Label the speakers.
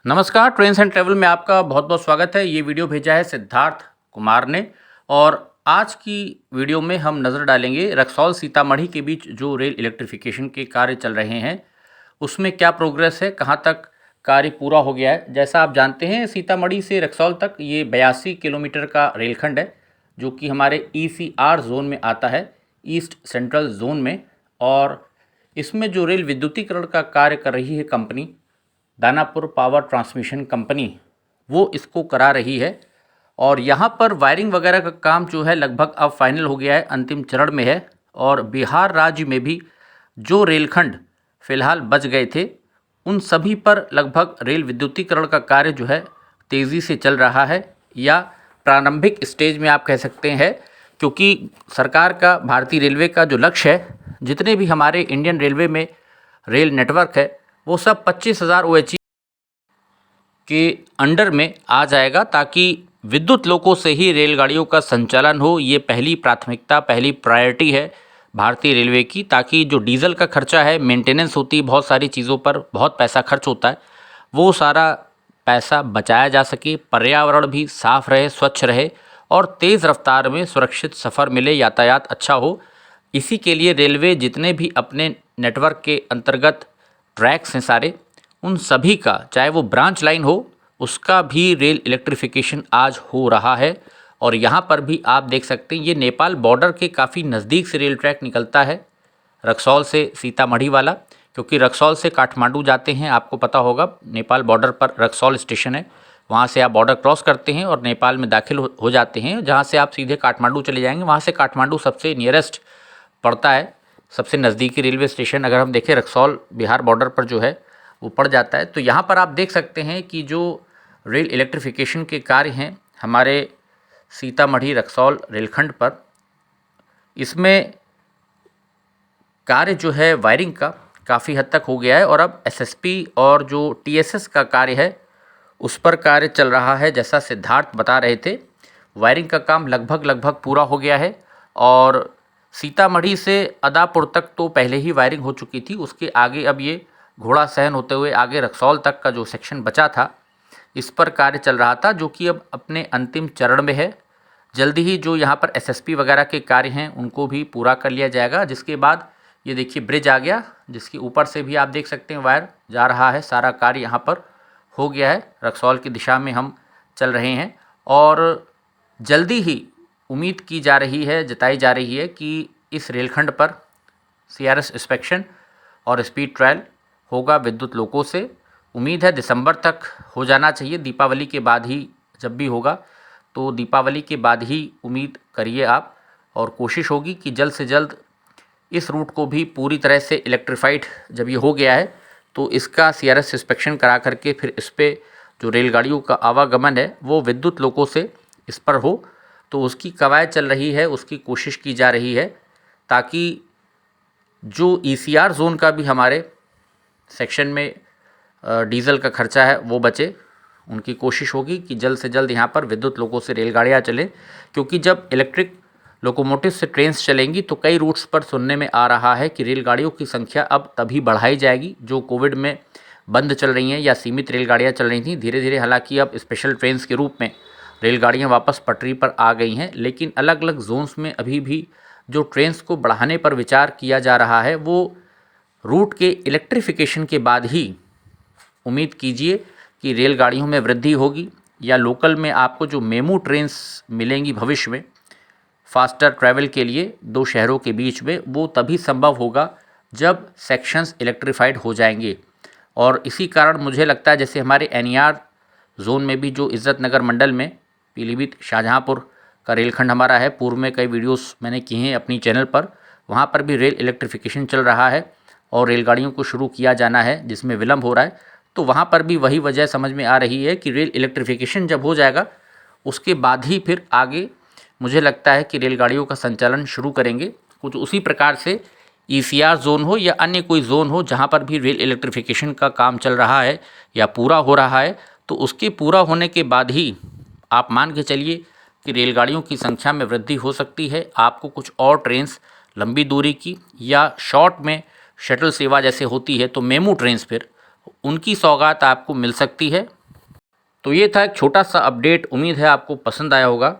Speaker 1: नमस्कार, trains and travel में आपका बहुत बहुत स्वागत है। ये वीडियो भेजा है सिद्धार्थ कुमार ने और आज की वीडियो में हम नज़र डालेंगे रक्सौल सीतामढ़ी के बीच जो रेल इलेक्ट्रिफिकेशन के कार्य चल रहे हैं उसमें क्या प्रोग्रेस है, कहाँ तक कार्य पूरा हो गया है। जैसा आप जानते हैं सीतामढ़ी से रक्सौल तक ये 82 किलोमीटर का रेलखंड है जो कि हमारे ECR जोन में आता है, ईस्ट सेंट्रल जोन में। और इसमें जो रेल विद्युतीकरण का कार्य कर रही है company Danapur power transmission company, वो इसको करा रही है। और यहाँ पर वायरिंग वगैरह का काम जो है लगभग अब फाइनल हो गया है, अंतिम चरण में है। और बिहार राज्य में भी जो रेलखंड फ़िलहाल बच गए थे उन सभी पर लगभग रेल विद्युतीकरण का कार्य जो है तेज़ी से चल रहा है, या प्रारंभिक स्टेज में आप कह सकते हैं। क्योंकि सरकार का, भारतीय रेलवे का जो लक्ष्य है, जितने भी हमारे इंडियन रेलवे में रेल नेटवर्क है वो सब 25,000 OHE के अंडर में आ जाएगा, ताकि विद्युत लोकों से ही रेलगाड़ियों का संचालन हो। ये पहली प्राथमिकता, पहली प्रायोरिटी है भारतीय रेलवे की, ताकि जो डीजल का खर्चा है, मेंटेनेंस होती है, बहुत सारी चीज़ों पर बहुत पैसा खर्च होता है, वो सारा पैसा बचाया जा सके, पर्यावरण भी साफ रहे, स्वच्छ रहे और तेज़ रफ्तार में सुरक्षित सफ़र मिले, यातायात अच्छा हो। इसी के लिए रेलवे जितने भी अपने नेटवर्क के अंतर्गत ट्रैक्स हैं सारे, उन सभी का, चाहे वो ब्रांच लाइन हो, उसका भी रेल इलेक्ट्रिफिकेशन आज हो रहा है। और यहाँ पर भी आप देख सकते हैं ये नेपाल बॉर्डर के काफ़ी नज़दीक से रेल ट्रैक निकलता है, रक्सौल से सीतामढ़ी वाला। क्योंकि रक्सौल से काठमांडू जाते हैं, आपको पता होगा नेपाल बॉर्डर पर रक्सौल स्टेशन है, वहाँ से आप बॉर्डर क्रॉस करते हैं और नेपाल में दाखिल हो जाते हैं, जहाँ से आप सीधे काठमांडू चले जाएंगे। वहाँ से काठमांडू सबसे नियरेस्ट पड़ता है, सबसे नज़दीकी रेलवे स्टेशन अगर हम देखें रक्सौल बिहार बॉर्डर पर जो है वो पड़ जाता है। तो यहाँ पर आप देख सकते हैं कि जो रेल इलेक्ट्रिफिकेशन के कार्य हैं हमारे सीतामढ़ी रक्सौल रेलखंड पर, इसमें कार्य जो है वायरिंग का काफ़ी हद तक हो गया है। और अब SSP और जो TSS का कार्य है उस पर कार्य चल रहा है। जैसा सिद्धार्थ बता रहे थे, वायरिंग का काम लगभग पूरा हो गया है। और सीतामढ़ी से अदापुर तक तो पहले ही वायरिंग हो चुकी थी, उसके आगे अब ये घोड़ा सहन होते हुए आगे रक्सौल तक का जो सेक्शन बचा था इस पर कार्य चल रहा था, जो कि अब अपने अंतिम चरण में है। जल्दी ही जो यहाँ पर SSP वगैरह के कार्य हैं उनको भी पूरा कर लिया जाएगा, जिसके बाद ये देखिए ब्रिज आ गया, जिसके ऊपर से भी आप देख सकते हैं वायर जा रहा है। सारा कार्य यहाँ पर हो गया है, रक्सौल की दिशा में हम चल रहे हैं। और जल्दी ही उम्मीद की जा रही है, जताई जा रही है कि इस रेलखंड पर CRS इंस्पेक्शन और स्पीड ट्रायल होगा विद्युत लोकों से। उम्मीद है दिसंबर तक हो जाना चाहिए, दीपावली के बाद ही जब भी होगा तो दीपावली के बाद ही उम्मीद करिए आप। और कोशिश होगी कि जल्द से जल्द इस रूट को भी पूरी तरह से इलेक्ट्रीफाइड जब ये हो गया है तो इसका CRS इंस्पेक्शन करा करके फिर इस पर जो रेलगाड़ियों का आवागमन है वो विद्युत लोकों से इस पर हो, तो उसकी कवायद चल रही है, उसकी कोशिश की जा रही है, ताकि जो ECR जोन का भी हमारे सेक्शन में डीज़ल का खर्चा है वो बचे। उनकी कोशिश होगी कि जल्द से जल्द यहाँ पर विद्युत लोकों से रेलगाड़ियाँ चलें, क्योंकि जब इलेक्ट्रिक लोकोमोटिव से ट्रेन्स चलेंगी तो कई रूट्स पर सुनने में आ रहा है कि रेलगाड़ियों की संख्या अब तभी बढ़ाई जाएगी। जो कोविड में बंद चल रही हैं या सीमित रेलगाड़ियाँ चल रही थी, धीरे धीरे हालांकि अब स्पेशल ट्रेन्स के रूप में रेलगाड़ियाँ वापस पटरी पर आ गई हैं, लेकिन अलग अलग जोन्स में अभी भी जो ट्रेन्स को बढ़ाने पर विचार किया जा रहा है वो रूट के इलेक्ट्रिफिकेशन के बाद ही उम्मीद कीजिए कि रेलगाड़ियों में वृद्धि होगी। या लोकल में आपको जो मेमू ट्रेन्स मिलेंगी भविष्य में फास्टर ट्रैवल के लिए दो शहरों के बीच में, वो तभी संभव होगा जब सेक्शंस इलेक्ट्रीफाइड हो जाएंगे। और इसी कारण मुझे लगता है जैसे हमारे NER जोन में भी जो इज़्ज़त नगर मंडल में पीलीभीत शाहजहाँपुर का रेलखंड हमारा है, पूर्व में कई वीडियोस मैंने किए हैं अपनी चैनल पर, वहाँ पर भी रेल इलेक्ट्रिफिकेशन चल रहा है और रेलगाड़ियों को शुरू किया जाना है जिसमें विलम्ब हो रहा है। तो वहाँ पर भी वही वजह समझ में आ रही है कि रेल इलेक्ट्रिफिकेशन जब हो जाएगा उसके बाद ही फिर आगे मुझे लगता है कि रेलगाड़ियों का संचालन शुरू करेंगे। कुछ उसी प्रकार से ECR जोन हो या अन्य कोई जोन हो जहाँ पर भी रेल इलेक्ट्रिफिकेशन का काम चल रहा है या पूरा हो रहा है, तो उसके पूरा होने के बाद ही आप मान के चलिए कि रेलगाड़ियों की संख्या में वृद्धि हो सकती है। आपको कुछ और ट्रेन्स लंबी दूरी की या शॉर्ट में शटल सेवा जैसे होती है तो मेमू ट्रेन्स फिर उनकी सौगात आपको मिल सकती है। तो ये था एक छोटा सा अपडेट, उम्मीद है आपको पसंद आया होगा।